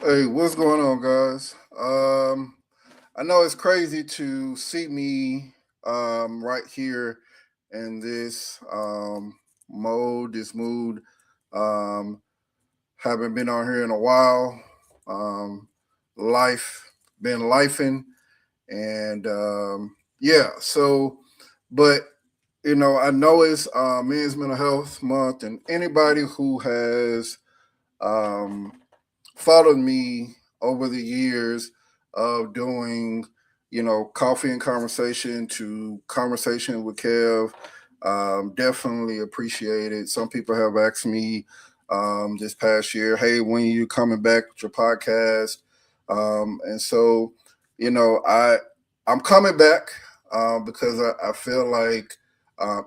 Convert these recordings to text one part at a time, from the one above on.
Hey, what's going on, guys? I know it's crazy to see me right here in this this mood. Um, haven't been on here in a while. Um, life been lifing, and yeah. But I know it's Men's Mental Health Month, and anybody who has um, followed me over the years of doing, coffee and conversation to conversation with Kev. Definitely appreciate it. Some people have asked me this past year, hey, when are you coming back with your podcast? And so, I'm coming back because I feel like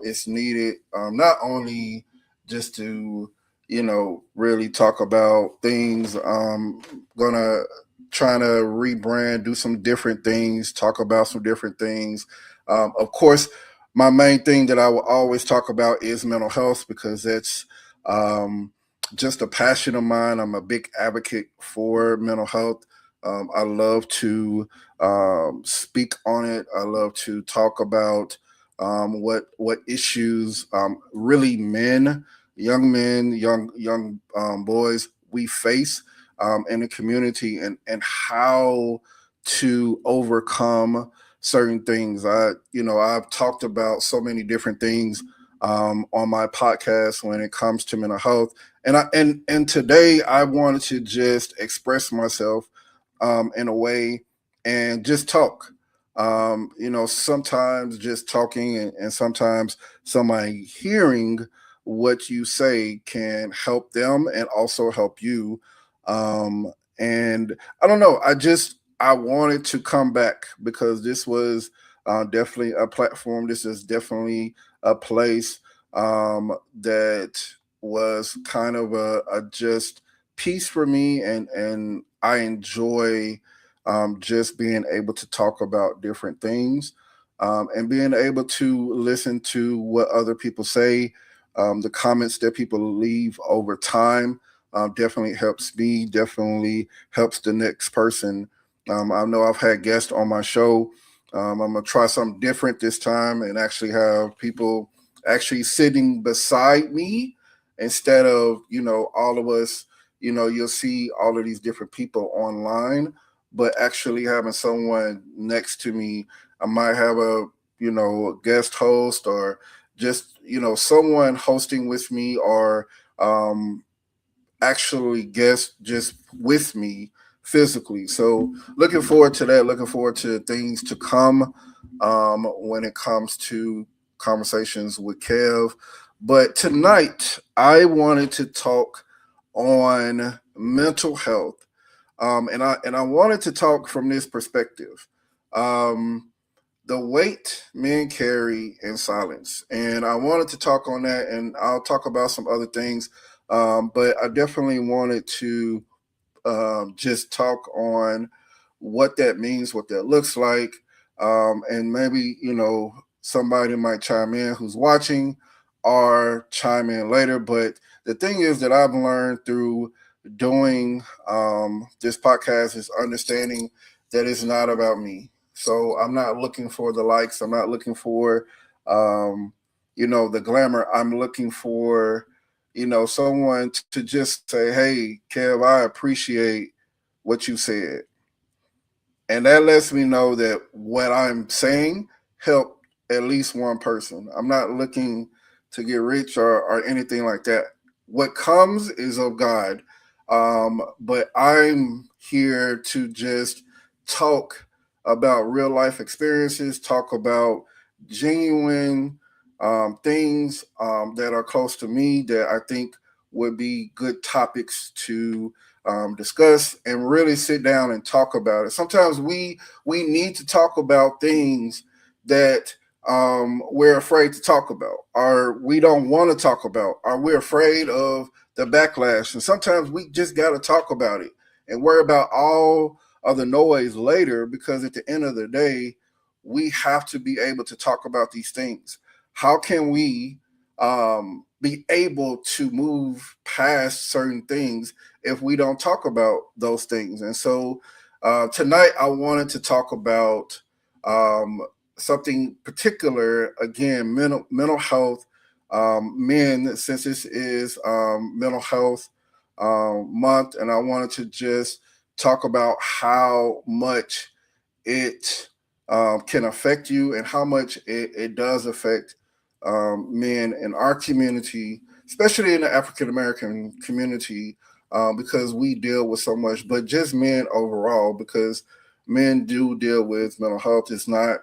it's needed, not only just to really talk about things. Gonna trying to rebrand, do some different things, talk about some different things. Of course, my main thing that I will always talk about is mental health because that's um, just a passion of mine. I'm a big advocate for mental health. I love to speak on it. I love to talk about what issues really men, young boys we face in the community, and how to overcome certain things. I've talked about so many different things on my podcast when it comes to mental health, and today I wanted to just express myself in a way and just talk. Sometimes just talking and sometimes somebody hearing what you say can help them and also help you. And I don't know. I wanted to come back because this was definitely a platform. This is definitely a place that was kind of a just piece for me, and I enjoy just being able to talk about different things and being able to listen to what other people say, the comments that people leave over time. Definitely helps me, definitely helps the next person. I know I've had guests on my show. I'm going to try something different this time and actually have people actually sitting beside me instead of, all of us. You'll see all of these different people online, but actually having someone next to me. I might have a guest host, or just someone hosting with me, or um, actually guest just with me physically. So looking forward to that. Looking forward to things to come when it comes to conversations with Kev. But tonight I wanted to talk on mental health, and I wanted to talk from this perspective. Um, the weight men carry in silence. And I wanted to talk on that, and I'll talk about some other things. But I definitely wanted to just talk on what that means, what that looks like. And maybe, somebody might chime in who's watching or chime in later. But the thing is that I've learned through doing this podcast is understanding that it's not about me. So I'm not looking for the likes. I'm not looking for, the glamour. I'm looking for, someone to just say, hey, Kev, I appreciate what you said. And that lets me know that what I'm saying helped at least one person. I'm not looking to get rich or anything like that. What comes is of God. But I'm here to just talk about real life experiences, talk about genuine things that are close to me that I think would be good topics to discuss and really sit down and talk about it. Sometimes we need to talk about things that we're afraid to talk about, or we don't want to talk about, or we're afraid of the backlash. And sometimes we just got to talk about it and worry about all of the noise later, because at the end of the day, we have to be able to talk about these things. How can we be able to move past certain things if we don't talk about those things. And so tonight I wanted to talk about um, something particular, again, mental health. Men, since this is mental health month, and I wanted to just talk about how much it can affect you and how much it does affect men in our community, especially in the African American community, because we deal with so much, but just men overall, because men do deal with mental health. It's not,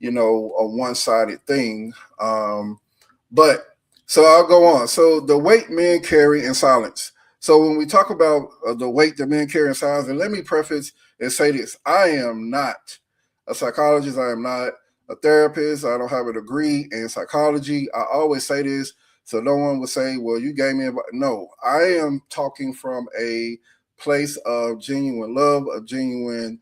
a one sided thing. But so I'll go on. So the weight men carry in silence. So when we talk about the weight that men carry in silence, and let me preface and say this: I am not a psychologist. I am not a therapist. I don't have a degree in psychology. I always say this so no one would say, "Well, you gave me a..." No, I am talking from a place of genuine love, of genuine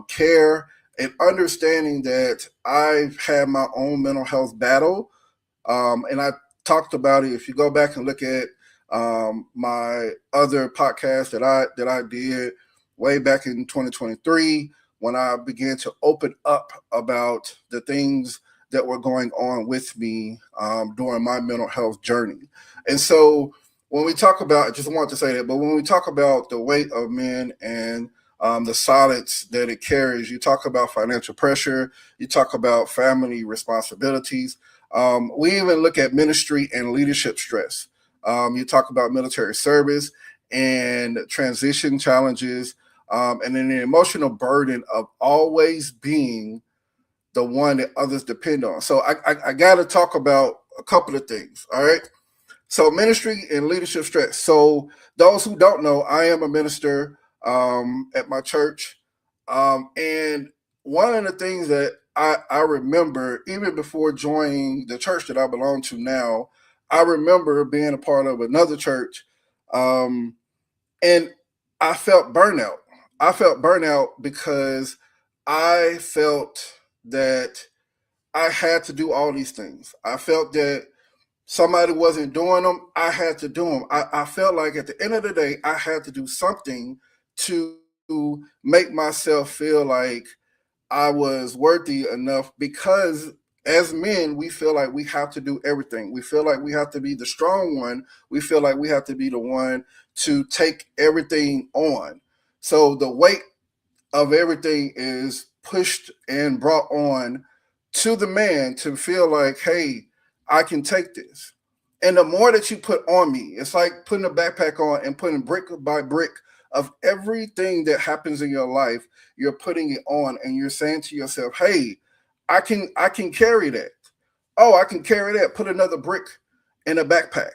care, and understanding that I've had my own mental health battle, and I talked about it. If you go back and look at my other podcast that I did way back in 2023, when I began to open up about the things that were going on with me during my mental health journey. And so when we talk about, I just want to say that, but when we talk about the weight of men and the silence that it carries, you talk about financial pressure, you talk about family responsibilities, we even look at ministry and leadership stress. You talk about military service and transition challenges, and then the emotional burden of always being the one that others depend on. So I got to talk about a couple of things. All right. So ministry and leadership stress. So those who don't know, I am a minister at my church, and one of the things that I remember, even before joining the church that I belong to now, I remember being a part of another church, um, and I felt burnout. I felt burnout because I felt that I had to do all these things. I felt that somebody wasn't doing them, I had to do them. I felt like at the end of the day, I had to do something to make myself feel like I was worthy enough, because as men, we feel like we have to do everything. We feel like we have to be the strong one. We feel like we have to be the one to take everything on. So the weight of everything is pushed and brought on to the man to feel like, hey, I can take this. And the more that you put on me, it's like putting a backpack on and putting brick by brick of everything that happens in your life, you're putting it on and you're saying to yourself, hey, I can carry that. Oh, I can carry that. Put another brick in a backpack.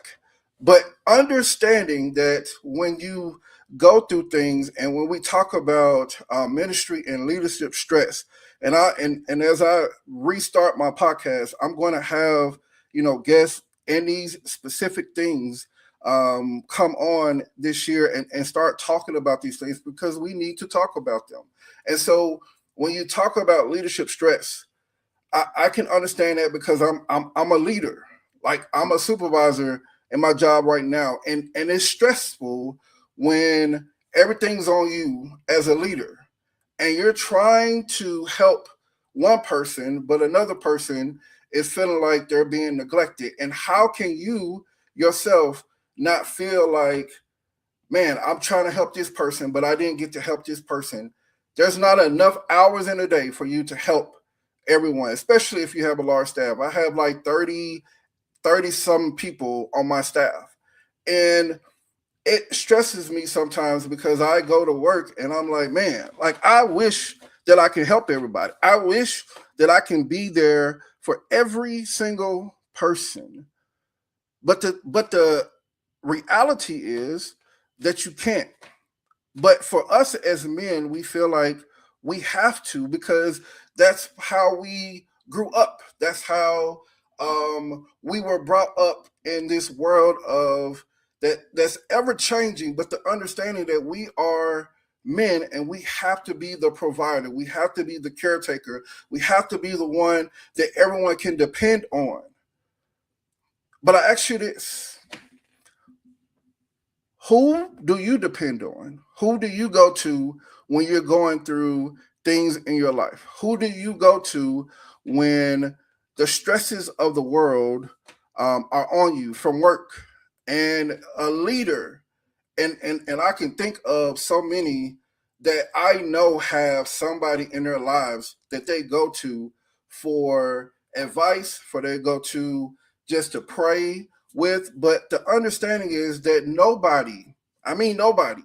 But understanding that when you go through things, and when we talk about ministry and leadership stress, and as I restart my podcast, I'm going to have guests in these specific things come on this year, and start talking about these things, because we need to talk about them. And so when you talk about leadership stress, I can understand that, because I'm a leader. Like, I'm a supervisor in my job right now, and it's stressful when everything's on you as a leader, and you're trying to help one person, but another person is feeling like they're being neglected. And how can you yourself not feel like, man, I'm trying to help this person, but I didn't get to help this person? There's not enough hours in a day for you to help everyone, especially if you have a large staff. I have like 30 some people on my staff. And it stresses me sometimes, because I go to work and I'm like, man, like, I wish that I can help everybody. I wish that I can be there for every single person. But the reality is that you can't. But for us as men, we feel like we have to, because that's how we grew up. That's how we were brought up in this world of that's ever changing. But the understanding that we are men, and we have to be the provider, we have to be the caretaker, we have to be the one that everyone can depend on. But I ask you this: who do you depend on? Who do you go to when you're going through things in your life? Who do you go to when the stresses of the world are on you from work? And a leader, and I can think of so many that I know have somebody in their lives that they go to for advice, for they go to just to pray with. But the understanding is that nobody, I mean nobody,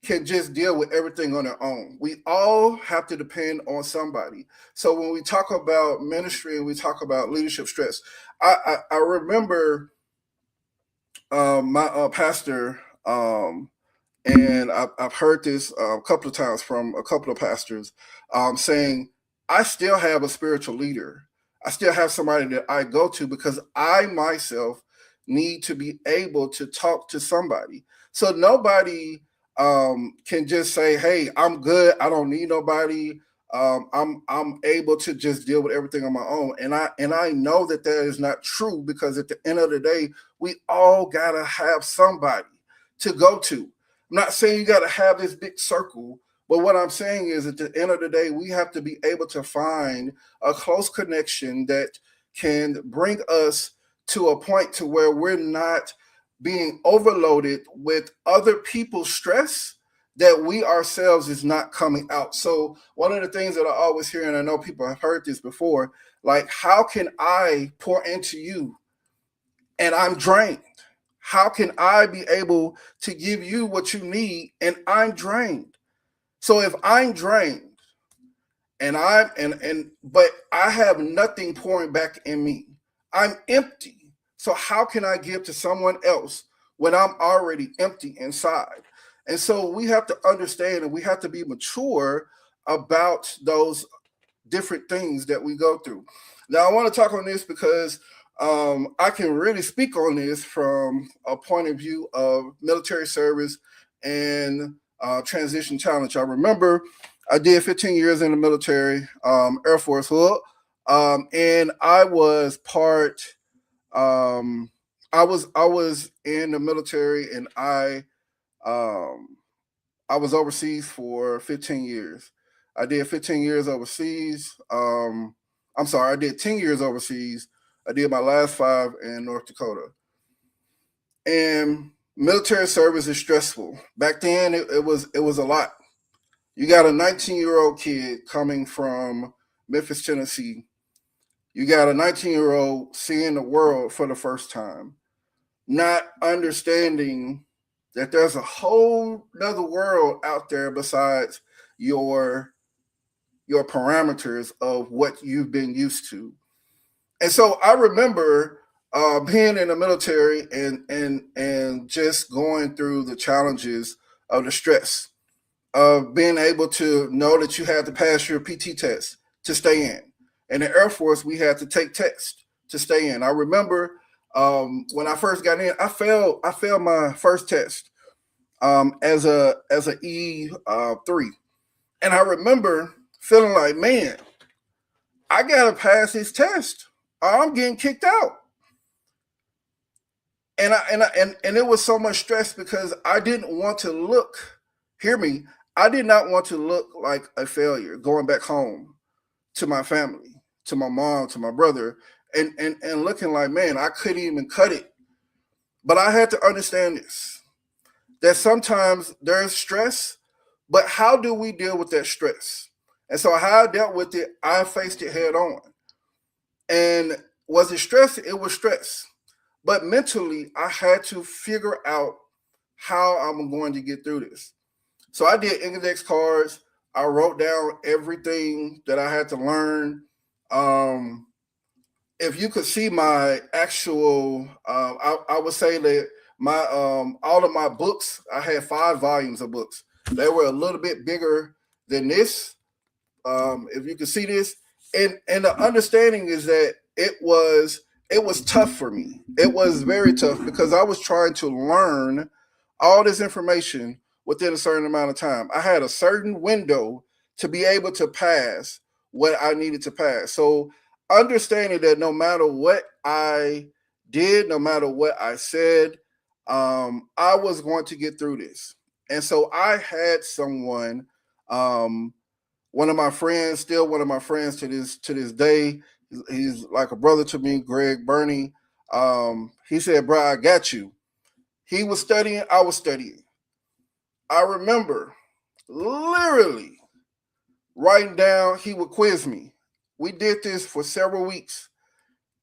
can just deal with everything on their own. We all have to depend on somebody. So when we talk about ministry and we talk about leadership stress, I remember my pastor, and I've heard this a couple of times from a couple of pastors, saying, I still have a spiritual leader. I still have somebody that I go to because I myself need to be able to talk to somebody. So nobody can just say, "Hey, I'm good. I don't need nobody. I'm able to just deal with everything on my own." And I know that that is not true, because at the end of the day, we all gotta have somebody to go to. I'm not saying you gotta have this big circle, but what I'm saying is at the end of the day, we have to be able to find a close connection that can bring us to a point to where we're not being overloaded with other people's stress that we ourselves is not coming out. So one of the things that I always hear, and I know people have heard this before, like, how can I pour into you and I'm drained? How can I be able to give you what you need and I'm drained? So if I'm drained and but I have nothing pouring back in me, I'm empty. So how can I give to someone else when I'm already empty inside? And so we have to understand, and we have to be mature about those different things that we go through. Now, I want to talk on this because I can really speak on this from a point of view of military service and transition challenge. I remember I did 15 years in the military, Air Force Hood, and I was part. Um, I was in the military, and um, I was overseas for 15 years. I did 15 years overseas. I'm sorry, I did 10 years overseas. I did my last 5 in North Dakota. And military service is stressful. Back then, it was a lot. You got a 19-year-old kid coming from Memphis, Tennessee. You got a 19-year-old seeing the world for the first time, not understanding that there's a whole other world out there besides your your parameters of what you've been used to. And so I remember being in the military and just going through the challenges of the stress of being able to know that you had to pass your PT test to stay in. In the Air Force, we had to take tests to stay in. I remember when I first got in, I failed my first test as a E3, and I remember feeling like, man, I gotta pass this test, or I'm getting kicked out. And it was so much stress because I didn't want to look. Hear me. I did not want to look like a failure going back home to my family, to my mom, to my brother, and looking like, man, I couldn't even cut it. But I had to understand this, that sometimes there's stress, but how do we deal with that stress? And so how I dealt with it, I faced it head on. And was it stress? It was stress. But mentally, I had to figure out how I'm going to get through this. So I did index cards. I wrote down everything that I had to learn. Um, if you could see my actual, I would say that my all of my books, I had 5 volumes of books. They were a little bit bigger than this. If you can see this, and the understanding is that it was tough for me. It was very tough because I was trying to learn all this information within a certain amount of time. I had a certain window to be able to pass what I needed to pass. So understanding that no matter what I did, no matter what I said, I was going to get through this. And so I had someone, um, one of my friends, still one of my friends to this day. He's like a brother to me, Greg Burney. He said, "Bro, I got you." He was studying, I was studying. I remember literally writing down. He would quiz me. We did this for several weeks.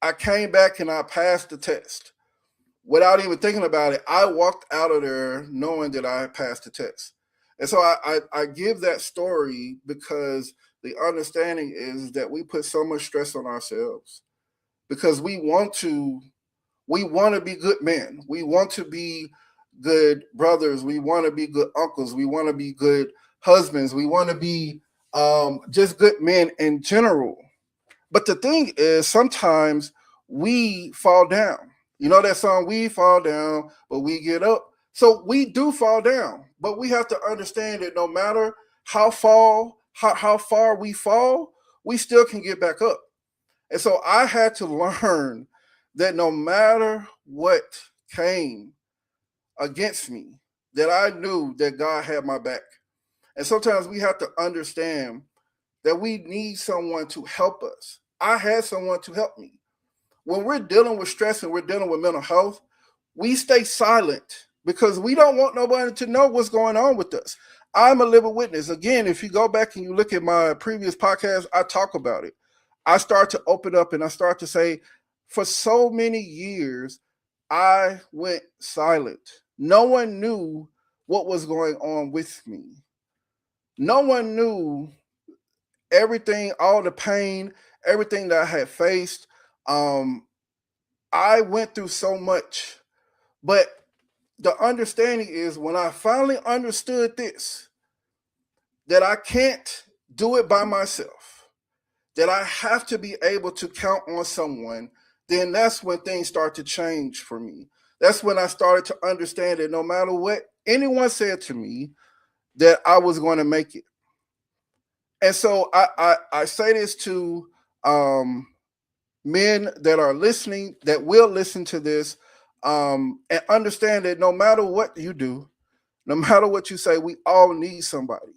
I came back and I passed the test without even thinking about it. I walked out of there knowing that I had passed the test. And so I give that story because the understanding is that we put so much stress on ourselves because we want to be good men. We want to be good brothers. We want to be good uncles. We want to be good husbands. We want to be just good men in general. But the thing is, sometimes we fall down. You know that song, "We Fall Down, but we get up." So we do fall down, but we have to understand that no matter how far we fall, we still can get back up. And so I had to learn that no matter what came against me, that I knew that God had my back. And sometimes we have to understand that we need someone to help us. I had someone to help me. When we're dealing with stress and we're dealing with mental health, we stay silent because we don't want nobody to know what's going on with us. I'm a living witness. Again, if you go back and you look at my previous podcast, I talk about it. I start to open up and I start to say, for so many years, I went silent. No one knew what was going on with me. No one knew everything, all the pain, everything that I had faced. Um, I went through so much, but the understanding is when I finally understood this, that I can't do it by myself, that I have to be able to count on someone, then that's when things start to change for me. That's when I started to understand that no matter what anyone said to me, that I was going to make it. And so I say this to men that are listening, that will listen to this, and understand that no matter what you do, no matter what you say, we all need somebody.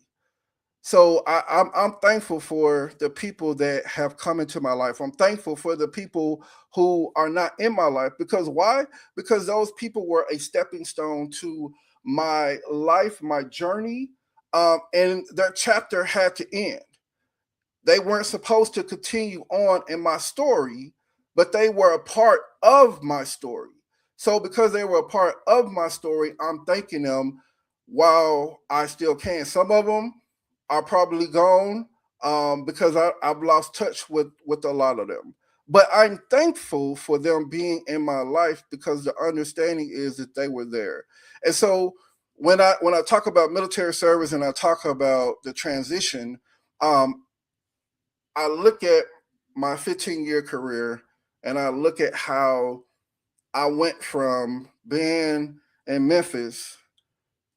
So I'm thankful for the people that have come into my life. I'm thankful for the people who are not in my life. Because why? Because those people were a stepping stone to my life, my journey, and their chapter had to end. They weren't supposed to continue on in my story, but they were a part of my story. So because they were a part of my story, I'm thanking them while I still can. Some of them are probably gone because I've lost touch with a lot of them. But I'm thankful for them being in my life because the understanding is that they were there. And so when I talk about military service and I talk about the transition, um, I look at my 15-year career and I look at how I went from being in Memphis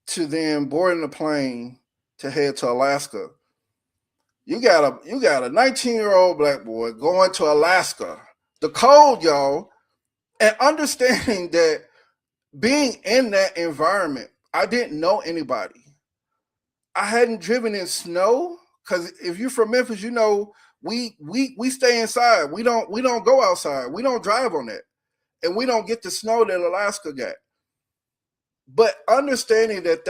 to then boarding a plane to head to Alaska. You got a 19-year-old black boy going to Alaska, the cold, y'all, and understanding that being in that environment, I didn't know anybody. I hadn't driven in snow because if you're from Memphis, you know we stay inside. We don't go outside. We don't drive on that, and we don't get the snow that Alaska got. But understanding that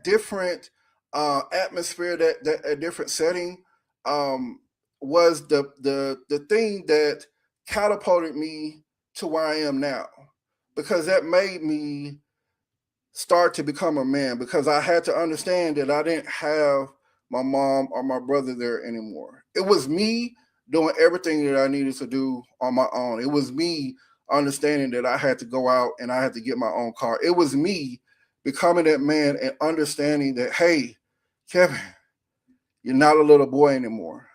different atmosphere, that a different setting, um, was the thing that catapulted me to where I am now, because that made me start to become a man, because I had to understand that I didn't have my mom or my brother there anymore. It was me doing everything that I needed to do on my own. It was me understanding that I had to go out and I had to get my own car. It was me becoming that man and understanding that, hey, Kevin, you're not a little boy anymore.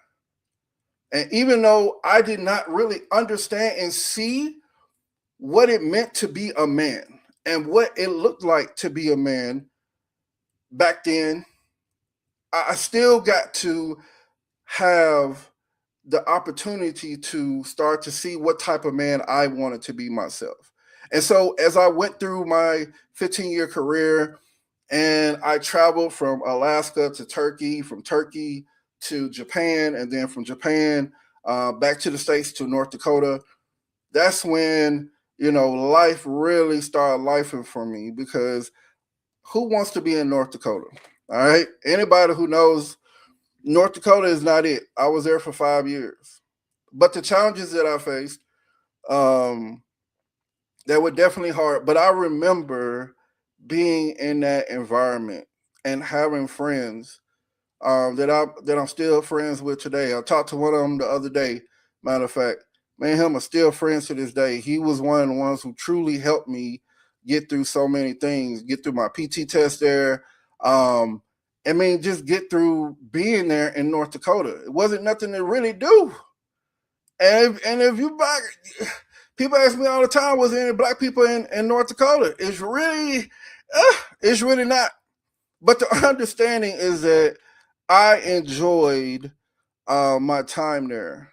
And even though I did not really understand and see what it meant to be a man and what it looked like to be a man back then, I still got to have the opportunity to start to see what type of man I wanted to be myself. And so as I went through my 15-year career and I traveled from Alaska to Turkey, from Turkey to Japan, and then from Japan back to the States to North Dakota, that's when, life really started lifing for me, because who wants to be in North Dakota? All right. Anybody who knows, North Dakota is not it. I was there for 5 years. But the challenges that I faced, um, they were definitely hard. But I remember being in that environment and having friends that I'm still friends with today. I talked to one of them the other day. Matter of fact, me and him are still friends to this day. He was one of the ones who truly helped me get through so many things, get through my PT test there. Um, I mean, just get through being there in North Dakota. It wasn't nothing to really do. And if you back, people ask me all the time, was there any black people in North Dakota? It's really not. But the understanding is that I enjoyed my time there,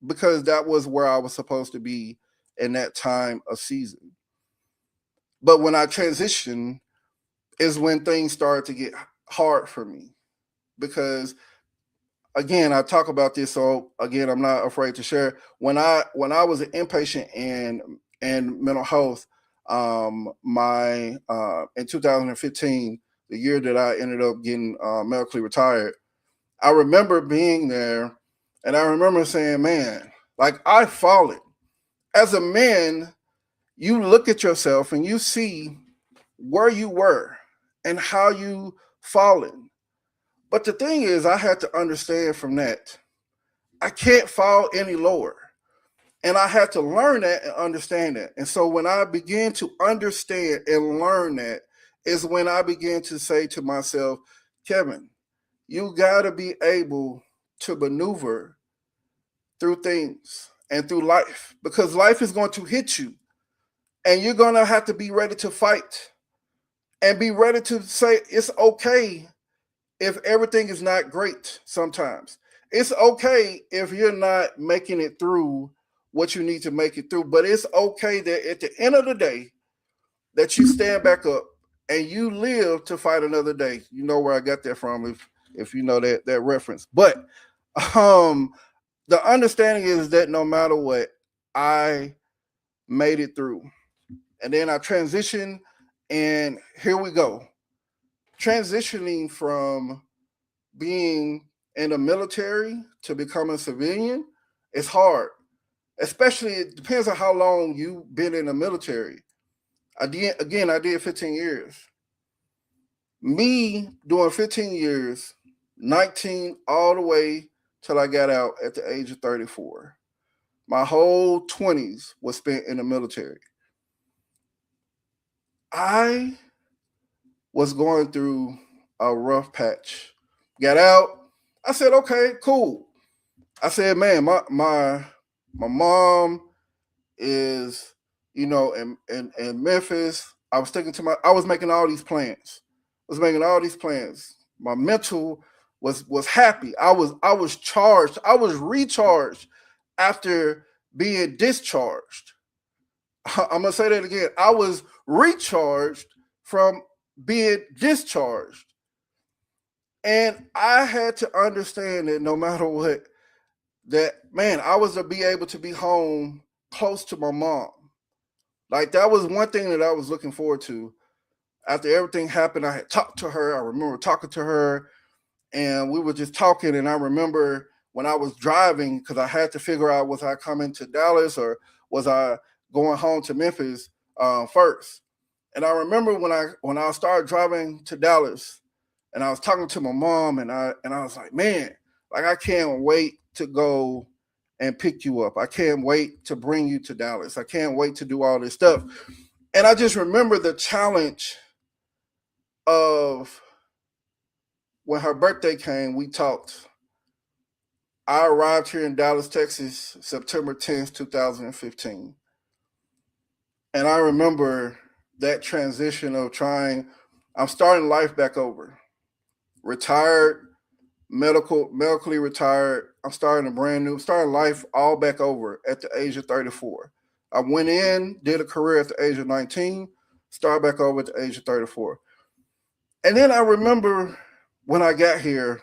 because that was where I was supposed to be in that time of season. But when I transitioned is when things started to get hard for me, because again, I talk about this, so again, I'm not afraid to share. When I was an inpatient in mental health, my in 2015, the year that I ended up getting medically retired, I remember being there, and I remember saying, "Man, like I've fallen." As a man, you look at yourself and you see where you were and how you fallen. But the thing is, I had to understand from that, I can't fall any lower. And I had to learn that and understand that. And so when I began to understand and learn that, is when I began to say to myself, Kevin, you got to be able to maneuver through things and through life, because life is going to hit you, and you're going to have to be ready to fight and be ready to say it's okay if everything is not great sometimes. It's okay if you're not making it through what you need to make it through, but it's okay that at the end of the day that you stand back up and you live to fight another day. You know where I got that from, if you know that reference. But um the understanding is that no matter what, I made it through. And then I transitioned, and here we go. Transitioning from being in the military to becoming a civilian is hard. Especially, it depends on how long you've been in the military. I did 15 years. Me doing 15 years, 19 all the way till I got out at the age of 34. My whole 20s was spent in the military. I was going through a rough patch. Got out. I said, okay, cool. I said, man, my mom is, in Memphis. I was making all these plans. I was making all these plans. My mental was happy. I was charged. I was recharged after being discharged. I'm gonna say that again. I was recharged from being discharged. And I had to understand that no matter what, that man, I was to be able to be home close to my mom. Like that was one thing that I was looking forward to. After everything happened, I had talked to her. I remember talking to her, and we were just talking. And I remember when I was driving, because I had to figure out, was I coming to Dallas or was I going home to Memphis first. And I remember when I started driving to Dallas, and I was talking to my mom, and I was like, man, like I can't wait to go and pick you up. I can't wait to bring you to Dallas. I can't wait to do all this stuff. And I just remember the challenge of when her birthday came, we talked. I arrived here in Dallas, Texas, September 10th, 2015. And I remember that transition of I'm starting life back over. Retired, medically retired. I'm starting starting life all back over at the age of 34. I went in, did a career at the age of 19, started back over at the age of 34. And then I remember when I got here,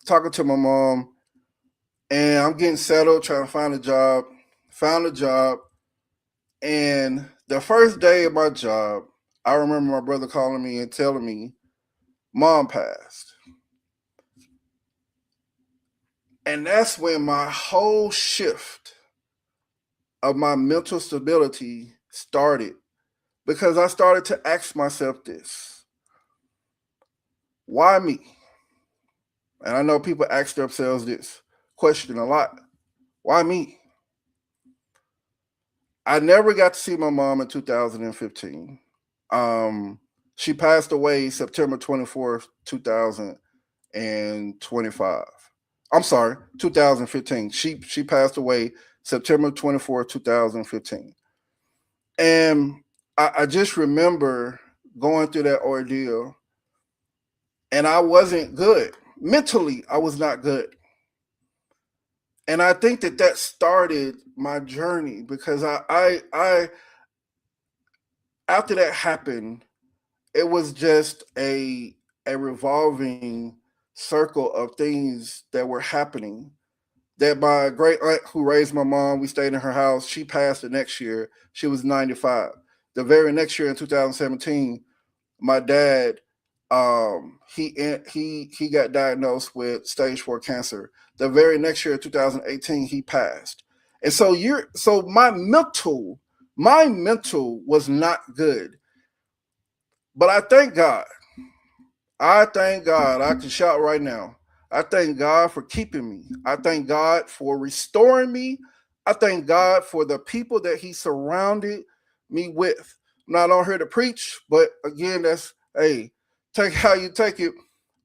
talking to my mom, and I'm getting settled, trying to find a job. Found a job, and the first day of my job, I remember my brother calling me and telling me, "Mom passed." And that's when my whole shift of my mental stability started, because I started to ask myself this: why me? And I know people ask themselves this question a lot: why me? I never got to see my mom in 2015. She passed away September 24th, 2025. I'm sorry, 2015. She passed away September 24th, 2015. And I just remember going through that ordeal, and I wasn't good. Mentally, I was not good. And I think that started my journey, because I after that happened, it was just a revolving circle of things that were happening. That my great aunt who raised my mom, we stayed in her house. She passed the next year. She was 95. The very next year in 2017, my dad, he got diagnosed with stage 4 cancer. The very next year, 2018, he passed. And so my mental was not good. But I thank God. I thank God. I can shout right now. I thank God for keeping me. I thank God for restoring me. I thank God for the people that He surrounded me with. I'm not on here to preach, but again, that's, hey, take how you take it.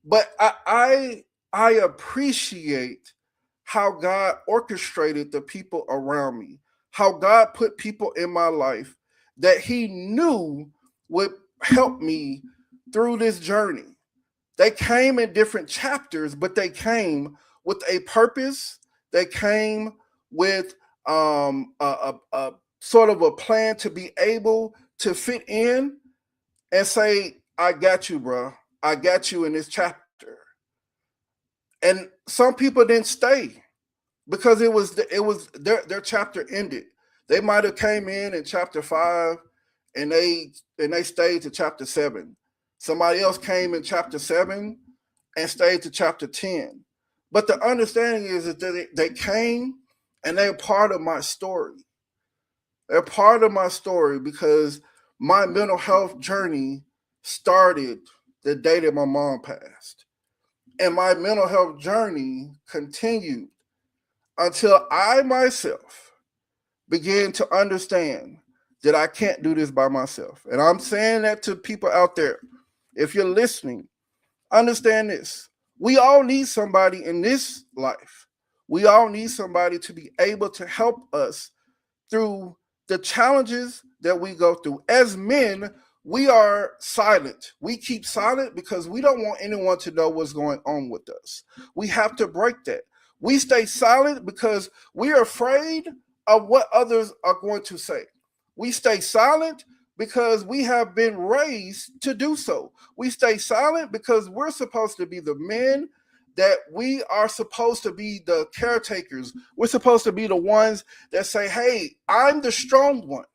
But I appreciate how God orchestrated the people around me, how God put people in my life that He knew would help me through this journey. They came in different chapters, but they came with a purpose. They came with a sort of a plan to be able to fit in and say, "I got you, bro. I got you in this chapter." And some people didn't stay because it was their chapter ended. They might have came in chapter 5, and they stayed to chapter 7. Somebody else came in chapter 7 and stayed to chapter 10. But the understanding is that they came and they're part of my story. They're part of my story because my mental health journey started the day that my mom passed. And my mental health journey continued until I myself began to understand that I can't do this by myself. And I'm saying that to people out there. If you're listening, understand this. We all need somebody in this life. We all need somebody to be able to help us through the challenges that we go through. As men, we are silent. We keep silent because we don't want anyone to know what's going on with us. We have to break that. We stay silent because we are afraid of what others are going to say. We stay silent because we have been raised to do so. We stay silent because we're supposed to be the men, that we are supposed to be the caretakers. We're supposed to be the ones that say, "Hey, I'm the strong one."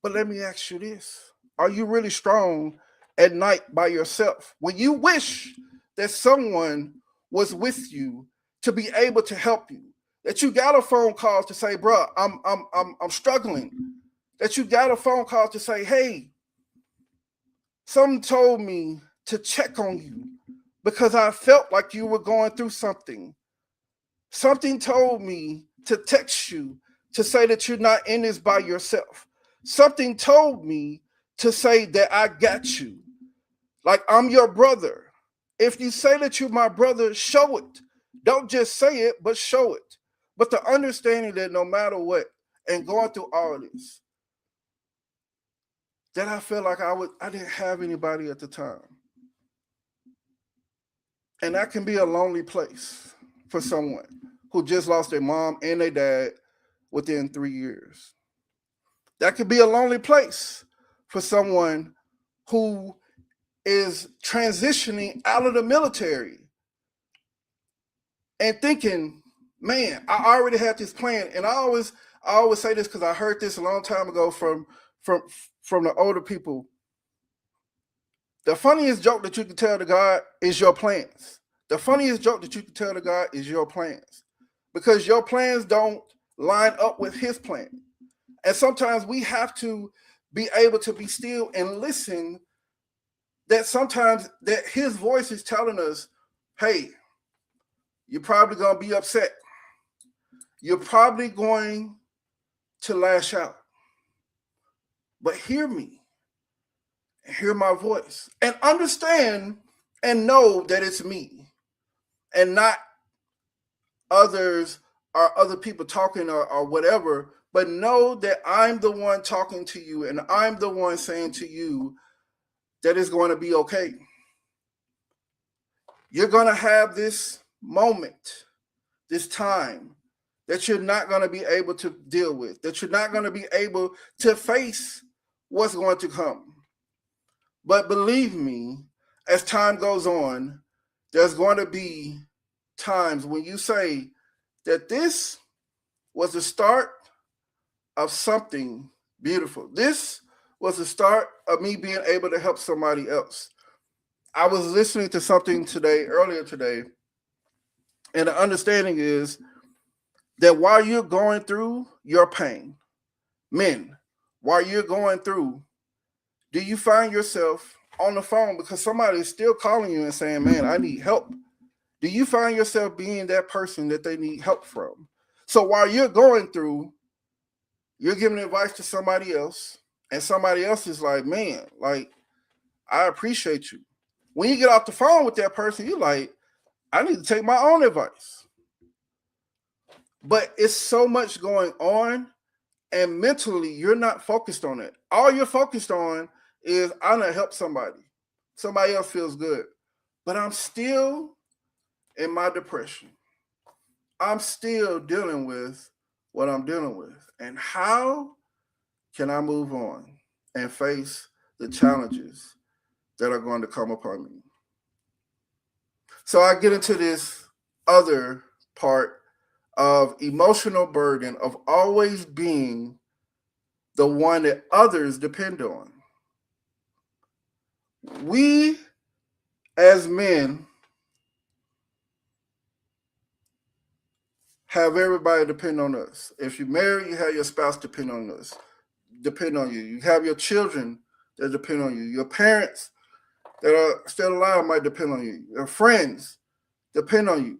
But let me ask you this: are you really strong at night by yourself when you wish that someone was with you to be able to help you? That you got a phone call to say, "Bro, I'm struggling." That you got a phone call to say, "Hey, someone told me to check on you because I felt like you were going through something. Something told me to text you to say that you're not in this by yourself. Something told me to say that I got you. Like I'm your brother. If you say that you're my brother, show it. Don't just say it, but show it." But the understanding that no matter what, and going through all of this, that I felt like I didn't have anybody at the time. And that can be a lonely place. for someone who just lost their mom and their dad within 3 years. That could be a lonely place for someone who is transitioning out of the military and thinking, man, I already had this plan. And I always say this because I heard this a long time ago from the older people. The funniest joke that you can tell to God is your plans. The funniest joke that you can tell to God is your plans, because your plans don't line up with his plan. And sometimes we have to be able to be still and listen, that sometimes that his voice is telling us, hey, you're probably going to be upset. You're probably going to lash out. But hear me, hear my voice, and understand and know that it's me and not others or other people talking or whatever, but know that I'm the one talking to you and I'm the one saying to you that it's going to be okay. You're going to have this moment, this time that you're not going to be able to deal with, that you're not going to be able to face what's going to come. But believe me, as time goes on, there's going to be times when you say that this was the start of something beautiful. This was the start of me being able to help somebody else. I was listening to something earlier today, and the understanding is that while you're going through your pain, men, while you're going through, do you find yourself on the phone because somebody is still calling you and saying, man, I need help? Do you find yourself being that person that they need help from? So while you're going through, you're giving advice to somebody else, and somebody else is like, man, like, I appreciate you. When you get off the phone with that person, you're like, I need to take my own advice. But it's so much going on, and mentally, you're not focused on it. All you're focused on is, I'm going to help somebody. Somebody else feels good. But I'm still in my depression. I'm still dealing with what I'm dealing with. And how can I move on and face the challenges that are going to come upon me? So I get into this other part of emotional burden of always being the one that others depend on. We, as men, have everybody depend on us. If you're married, you have your spouse depend on us, depend on you. You have your children that depend on you. Your parents that are still alive might depend on you. Your friends depend on you.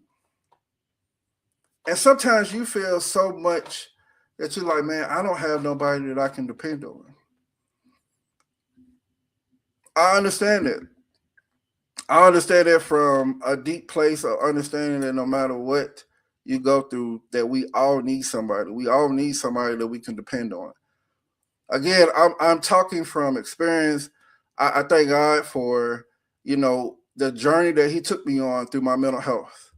And sometimes you feel so much that you're like, man, I don't have nobody that I can depend on. I understand that. I understand that from a deep place of understanding that no matter what you go through, that we all need somebody. We all need somebody that we can depend on. Again, I'm talking from experience. I thank God for, the journey that he took me on through my mental health.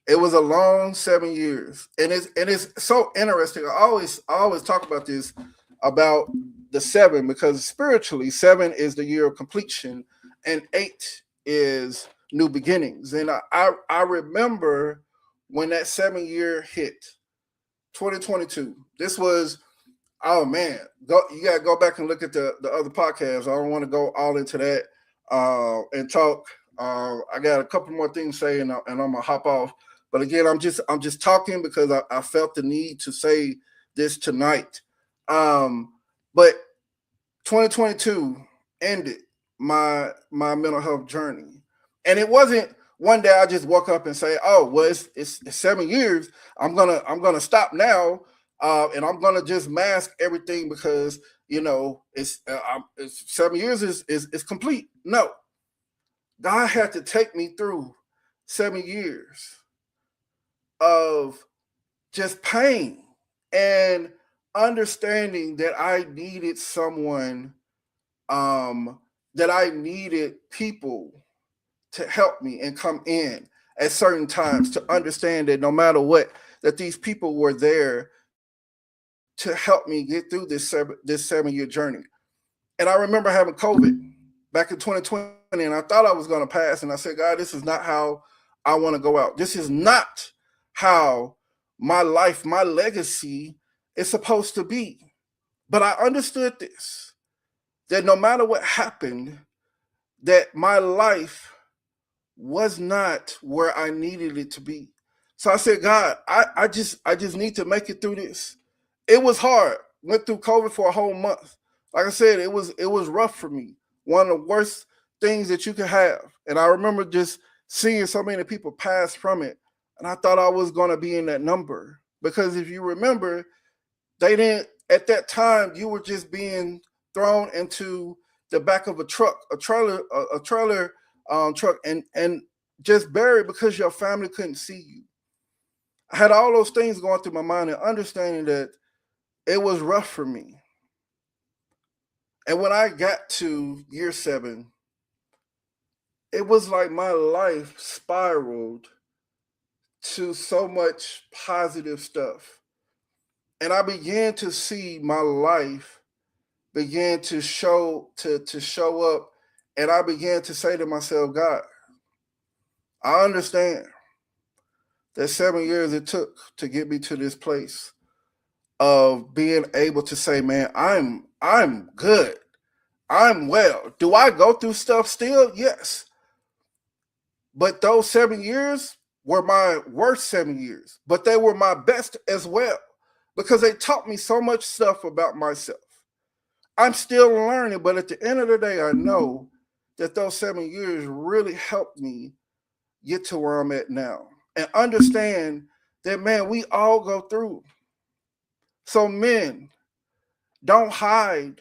It was a long 7 years. And it's so interesting. I always talk about this, about the 7, because spiritually 7 is the year of completion and 8 is new beginnings. And I remember when that 7-year hit, 2022. This was, oh man, you gotta go back and look at the other podcasts. I don't want to go all into that and talk. I got a couple more things to say, and I'm gonna hop off. But again, I'm just talking because I felt the need to say this tonight. But 2022 ended my mental health journey, and it wasn't one day I just woke up and say, "Oh, well, it's 7 years. I'm gonna stop now, and I'm gonna just mask everything because it's 7 years is complete." No, God had to take me through 7 years of just pain and understanding that I needed someone, that I needed people to help me and come in. at certain times to understand that no matter what, that these people were there to help me get through this 7 year journey. And I remember having COVID back in 2020, and I thought I was going to pass. And I said, God, this is not how I want to go out. This is not how my life, my legacy is supposed to be. But I understood this, that no matter what happened, that my life was not where I needed it to be. So I said, God, I just need to make it through this. It was hard. Went through COVID for a whole month. Like I said, it was rough for me. One of the worst things that you could have. And I remember just seeing so many people pass from it. And I thought I was going to be in that number. Because if you remember, they didn't, at that time, you were just being thrown into the back of a truck, a trailer truck, and just buried because your family couldn't see you. I had all those things going through my mind and understanding that it was rough for me. And when I got to year 7, it was like my life spiraled to so much positive stuff. And I began to see my life begin to show up. And I began to say to myself, God, I understand that 7 years it took to get me to this place of being able to say, man, I'm good. I'm well. Do I go through stuff still? Yes. But those 7 years were my worst 7 years, but they were my best as well because they taught me so much stuff about myself. I'm still learning, but at the end of the day, I know that those 7 years really helped me get to where I'm at now and understand that, man, we all go through. So, men, don't hide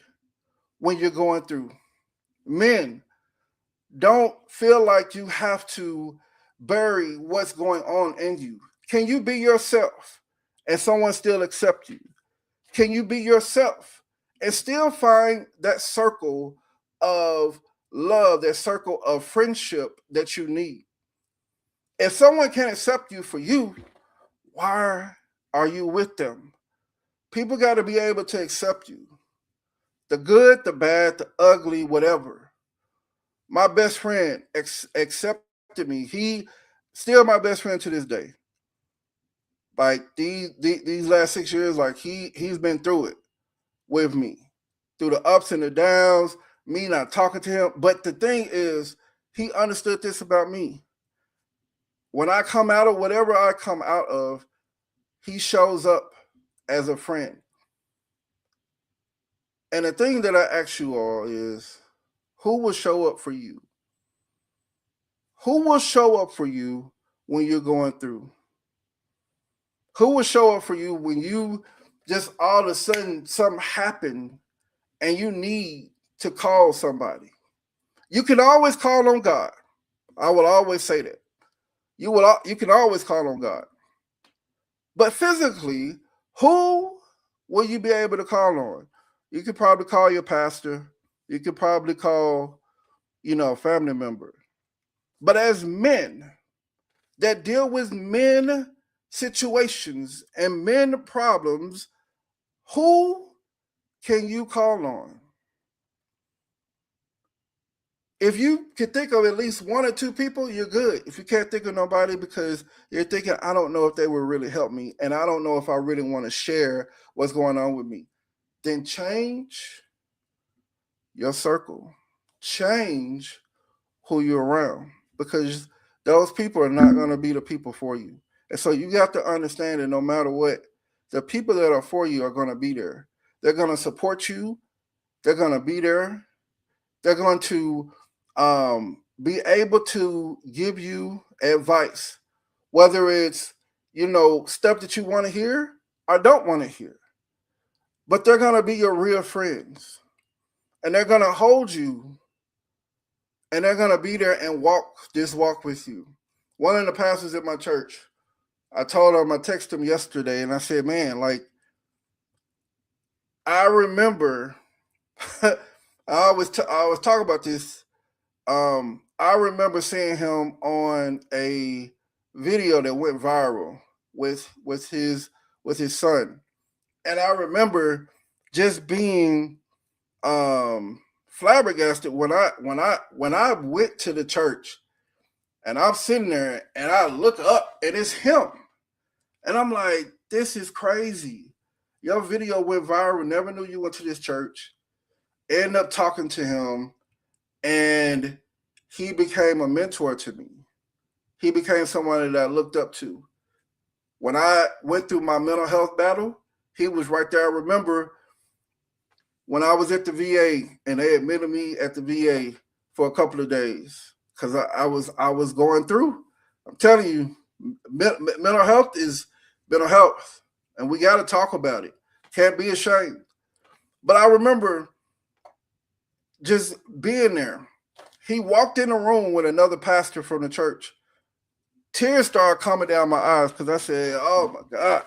when you're going through. Men, don't feel like you have to bury what's going on in you. Can you be yourself and someone still accept you? Can you be yourself and still find that circle of love, that circle of friendship that you need? If someone can't accept you for you, why are you with them? People got to be able to accept you. The good, the bad, the ugly, whatever. My best friend accepted me. He still my best friend to this day. Like these last 6 years, like he's been through it with me, through the ups and the downs, me not talking to him. But the thing is, he understood this about me. When I come out of whatever I come out of, he shows up as a friend. And the thing that I ask you all is, who will show up for you? Who will show up for you when you're going through? Who will show up for you when you just all of a sudden something happened and you need to call somebody? You can always call on God. I will always say that. You can always call on God. But physically, who will you be able to call on? You could probably call your pastor. You could probably call, a family member. But as men that deal with men situations and men problems, who can you call on? If you can think of at least one or two people, you're good. If you can't think of nobody because you're thinking, I don't know if they will really help me, and I don't know if I really want to share what's going on with me, then change your circle. Change who you're around because those people are not going to be the people for you. And so you have to understand that no matter what, the people that are for you are going to be there. They're going to support you. They're going to be there. They're going to be able to give you advice, whether it's, stuff that you want to hear or don't want to hear. But they're going to be your real friends. And they're going to hold you and they're going to be there and walk with you. One of the pastors at my church, I told him, I texted him yesterday and I said, man, like, I remember, I was talking about this. I remember seeing him on a video that went viral with his son. And I remember just being flabbergasted when I went to the church and I'm sitting there and I look up and it's him. And I'm like, this is crazy. Your video went viral, never knew you went to this church. End up talking to him, and he became a mentor to me. He became someone that I looked up to. When I went through my mental health battle, he was right there. I remember when I was at the VA and they admitted me at the VA for a couple of days because I was going through. I'm telling you, mental health is mental health, and we got to talk about it. Can't be ashamed. But I remember just being there. He walked in the room with another pastor from the church. Tears started coming down my eyes because I said, oh my God,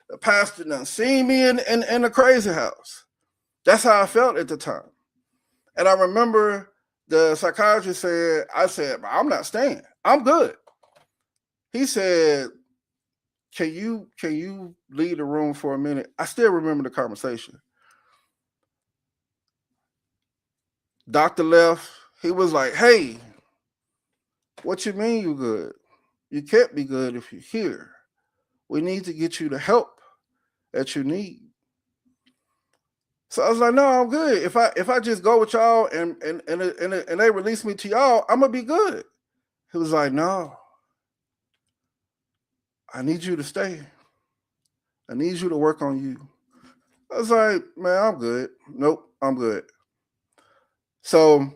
the pastor done seen me in the crazy house. That's how I felt at the time. And I remember the psychiatrist said, I said, I'm not staying. I'm good. He said, can you leave the room for a minute? I still remember the conversation. Doctor left. He was like, hey, what you mean you good? You can't be good if you're here. We need to get you the help that you need. So I was like, no, I'm good. If I just go with y'all and they release me to y'all, I'm gonna be good. He was like, no, I need you to stay. I need you to work on you. I was like, man, I'm good. Nope, I'm good. So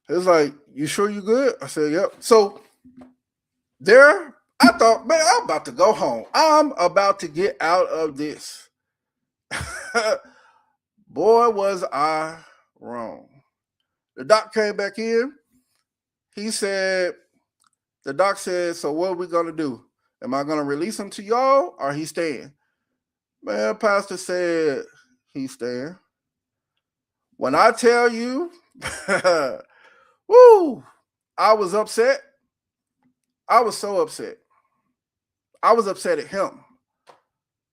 he was like, you sure you good? I said, yep. So there, I thought, man, I'm about to go home. I'm about to get out of this. Boy, was I wrong. The doc came back in. He said, the doc said, so what are we going to do? Am I going to release him to y'all or he staying? Man, pastor said, he's staying. When I tell you, woo, I was upset. I was so upset. I was upset at him,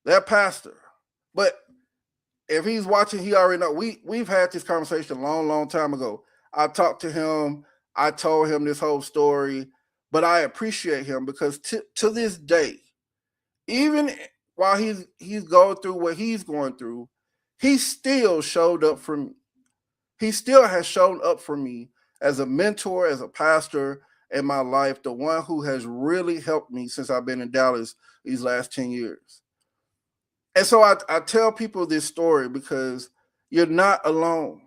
that pastor. But if he's watching, he already know. We've had this conversation a long, long time ago. I talked to him. I told him this whole story, but I appreciate him because to this day, even while he's going through what he's going through, he still showed up for me. He still has shown up for me as a mentor, as a pastor in my life, the one who has really helped me since I've been in Dallas these last 10 years. And so I tell people this story because you're not alone.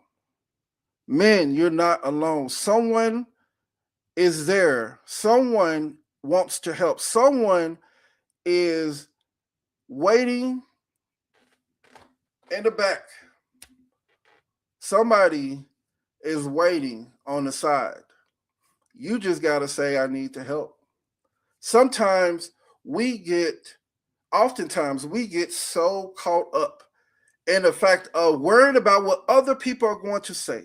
Men, you're not alone. Someone is there. Someone wants to help. Someone is waiting in the back. Somebody is waiting on the side. You just got to say, I need to help. Oftentimes we get so caught up in the fact of worried about what other people are going to say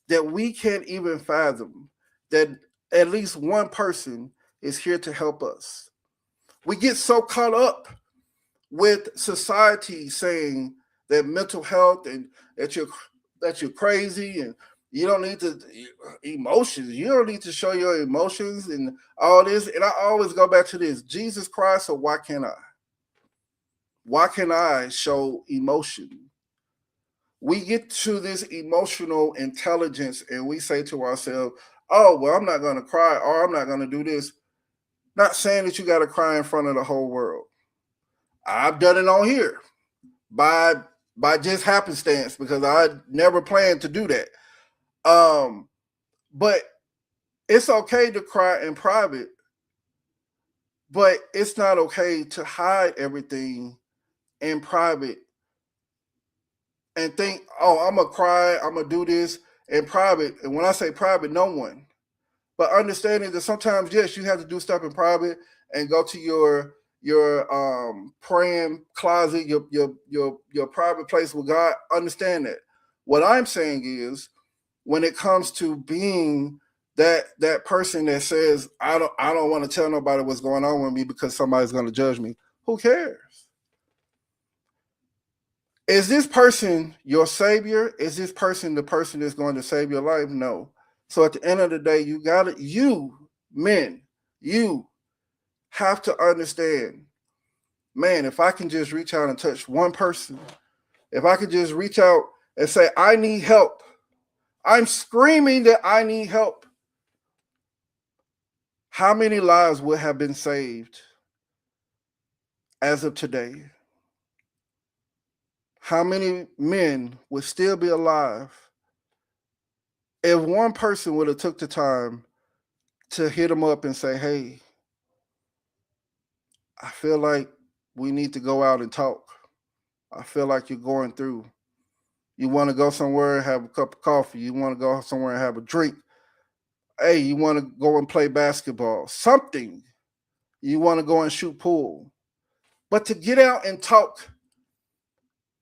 that we can't even fathom that at least one person is here to help us. We get so caught up with society saying that mental health and that you're crazy and you don't need to emotions. You don't need to show your emotions and all this. And I always go back to this: Jesus Christ, so why can't I? Why can't I show emotion? We get to this emotional intelligence and we say to ourselves, oh, well, I'm not going to cry or I'm not going to do this. Not saying that you got to cry in front of the whole world. I've done it on here by just happenstance because I never planned to do that. But it's okay to cry in private, but it's not okay to hide everything in private and think, oh, I'm going to cry, I'm going to do this in private. And when I say private, no one. But understanding that sometimes, yes, you have to do stuff in private and go to your praying closet, your private place with God. Understand that. What I'm saying is, when it comes to being that person that says, I don't want to tell nobody what's going on with me because somebody's going to judge me. Who cares? Is this person your savior? Is this person the person that's going to save your life? No. So at the end of the day, men, you have to understand, man, if I can just reach out and touch one person, if I could just reach out and say, I need help, I'm screaming that I need help, how many lives would have been saved as of today? How many men would still be alive if one person would have took the time to hit them up and say, hey, I feel like we need to go out and talk. I feel like you're going through. You want to go somewhere and have a cup of coffee. You want to go somewhere and have a drink. Hey, you want to go and play basketball. Something. You want to go and shoot pool. But to get out and talk.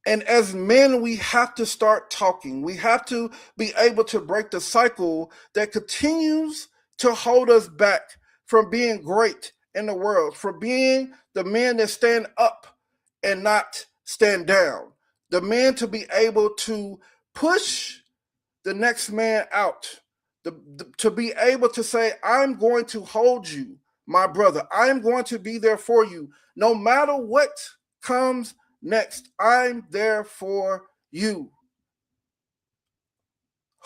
And as men, we have to start talking. We have to be able to break the cycle that continues to hold us back from being great in the world, from being the men that stand up and not stand down. The men to be able to push the next man out, to be able to say, I'm going to hold you, my brother. I'm going to be there for you. No matter what comes next, I'm there for you.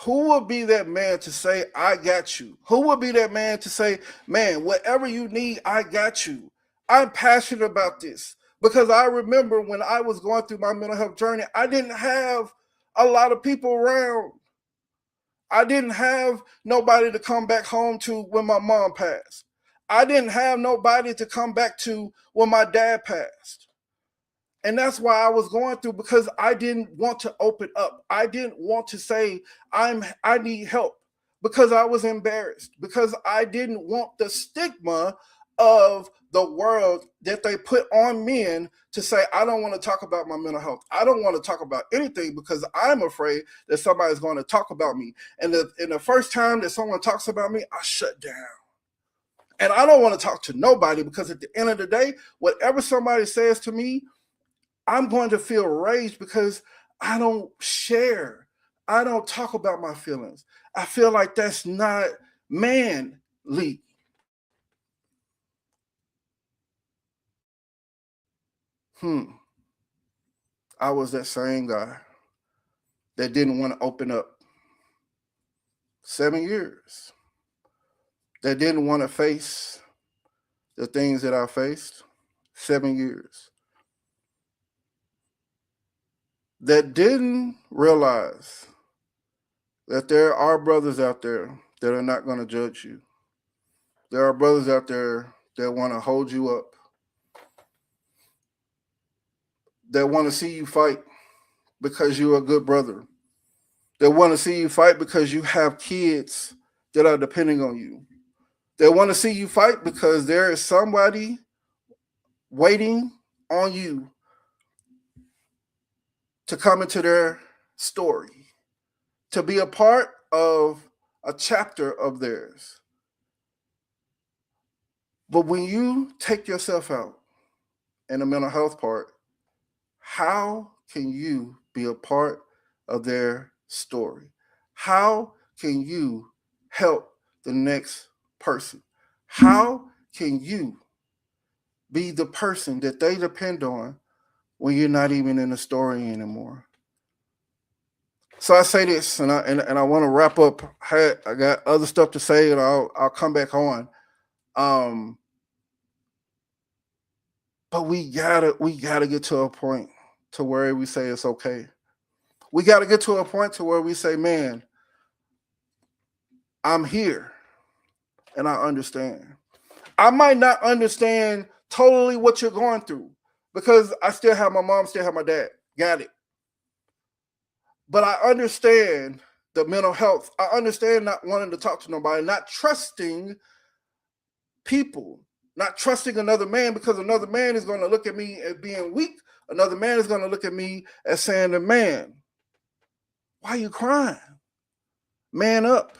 Who will be that man to say, I got you? Who will be that man to say, man, whatever you need, I got you? I'm passionate about this because I remember when I was going through my mental health journey, I didn't have a lot of people around. I didn't have nobody to come back home to when my mom passed. I didn't have nobody to come back to when my dad passed. And that's why I was going through, because I didn't want to open up. I didn't want to say I need help because I was embarrassed, because I didn't want the stigma of the world that they put on men to say, I don't want to talk about my mental health. I don't want to talk about anything because I'm afraid that somebody's going to talk about me. And the first time that someone talks about me, I shut down. And I don't want to talk to nobody because at the end of the day, whatever somebody says to me, I'm going to feel rage because I don't share. I don't talk about my feelings. I feel like that's not manly. I was that same guy that didn't want to open up. 7 years. That didn't want to face the things that I faced. 7 years. That didn't realize that there are brothers out there that are not going to judge you. There are brothers out there that want to hold you up, that want to see you fight because you're a good brother, that want to see you fight because you have kids that are depending on you. They want to see you fight because there is somebody waiting on you to come into their story, to be a part of a chapter of theirs. But when you take yourself out in the mental health part, how can you be a part of their story? How can you help the next person? How can you be the person that they depend on when you're not even in the story anymore? So I say this, and I want to wrap up. I got other stuff to say, and I'll come back on. But we gotta get to a point to where we say it's okay. We gotta get to a point to where we say, man, I'm here and I understand. I might not understand totally what you're going through because I still have my mom, still have my dad. Got it. But I understand the mental health. I understand not wanting to talk to nobody, not trusting people, not trusting another man because another man is going to look at me as being weak. Another man is going to look at me as saying, the man, why are you crying? Man up.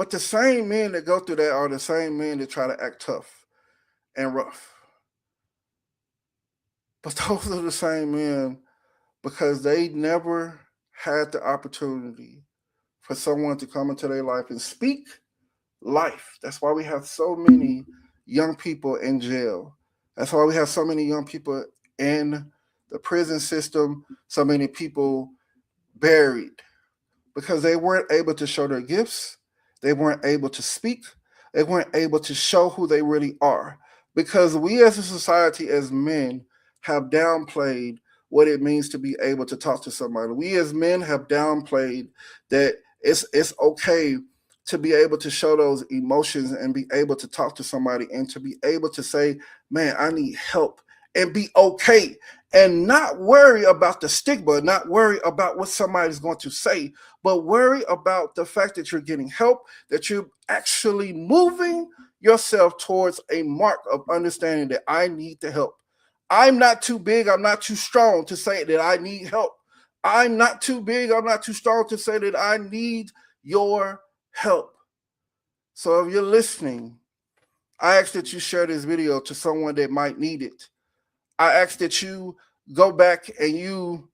But the same men that go through that are the same men that try to act tough and rough. But those are the same men because they never had the opportunity for someone to come into their life and speak life. That's why we have so many young people in jail. That's why we have so many young people in the prison system, so many people buried because they weren't able to show their gifts. They weren't able to speak. They weren't able to show who they really are. Because we as a society, as men, have downplayed what it means to be able to talk to somebody. We as men have downplayed that it's okay to be able to show those emotions and be able to talk to somebody and to be able to say, man, I need help, and be okay and not worry about the stigma, not worry about what somebody's going to say, but worry about the fact that you're getting help, that you're actually moving yourself towards a mark of understanding that I need the help. I'm not too big, I'm not too strong to say that I need help. I'm not too big, I'm not too strong to say that I need your help. So if you're listening, I ask that you share this video to someone that might need it. I ask that you go back and you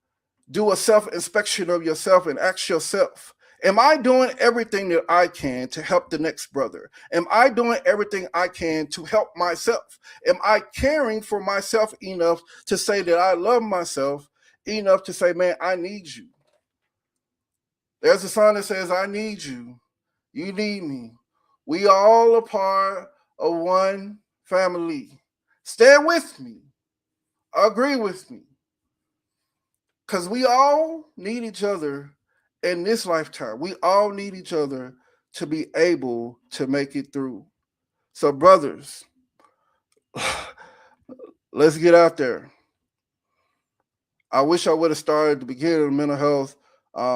do a self-inspection of yourself and ask yourself, am I doing everything that I can to help the next brother? Am I doing everything I can to help myself? Am I caring for myself enough to say that I love myself enough to say, man, I need you? There's a song that says, I need you. You need me. We are all a part of one family. Stand with me. Agree with me. Because we all need each other in this lifetime. We all need each other to be able to make it through. So, brothers, let's get out there. I wish I would have started at the beginning of the mental health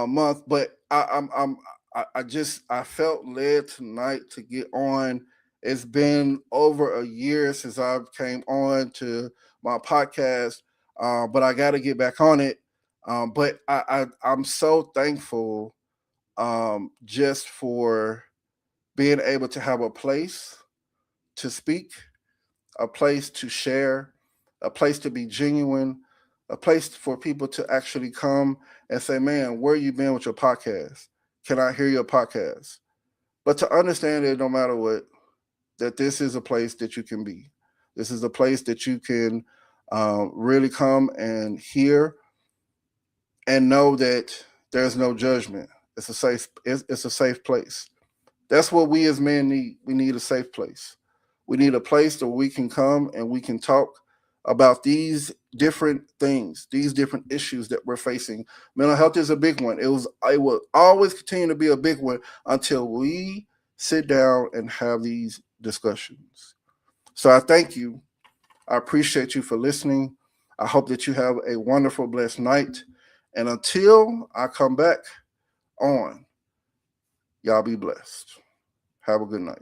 month, but I felt led tonight to get on. It's been over a year since I came on to my podcast, but I got to get back on it. But I'm so thankful just for being able to have a place to speak, a place to share, a place to be genuine, a place for people to actually come and say, man, where you been with your podcast? Can I hear your podcast? But to understand that no matter what, that this is a place that you can be. This is a place that you can really come and hear and know that there's no judgment. It's a safe place. That's what we as men need. We need a safe place. We need a place where we can come and we can talk about these different things, these different issues that we're facing. Mental health is a big one. It will always continue to be a big one until we sit down and have these discussions. So I thank you. I appreciate you for listening. I hope that you have a wonderful, blessed night. And until I come back on, y'all be blessed. Have a good night.